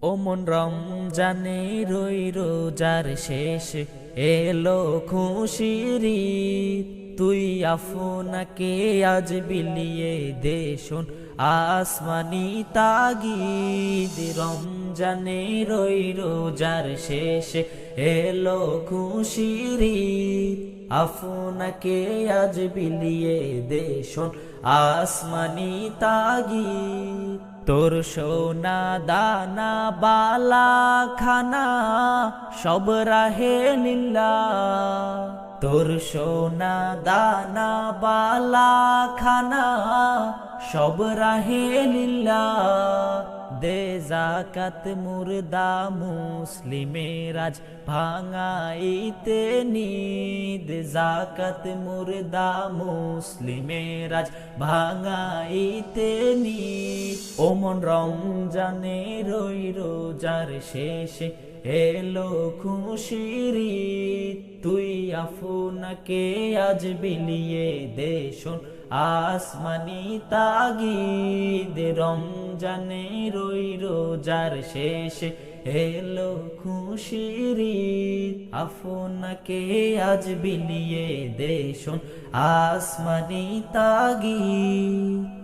ও মন রমজানে রই রোজার শেষ এলো খুশির ঈদ। তুই আপনাকে আজ বিলিয়ে দে শোন আসমানি তাগিদ। রমজানে রই রোজার শেষ এলো খুশির ঈদ। আপনাকে আজ বিলিয়ে দে শোন আসমানি তাগিদ। তোর সোনা দানা বালা খানা সব রাহে লিল্লা। তোর সোনা দানা বালা খানা সব রাহে লিল্লা। দে যাকাত মুর্দা মুসলিমের আজ ভাঙাইতে নিদ। যাকাত মুর্দা মুসলিমের আজ ভাঙাইতে নিদ। ও মন রমজানে রই রোজার শেষে এলো খুশির ঈদ। তুই আপনাকে আজ বিলিয়ে দে শোন আসমানি তাগিদ। রমজানে রই রোজার শেষে এলো খুশির ঈদ। আপনাকে আজ বিলিয়ে দে শোন আসমানি তাগিদ।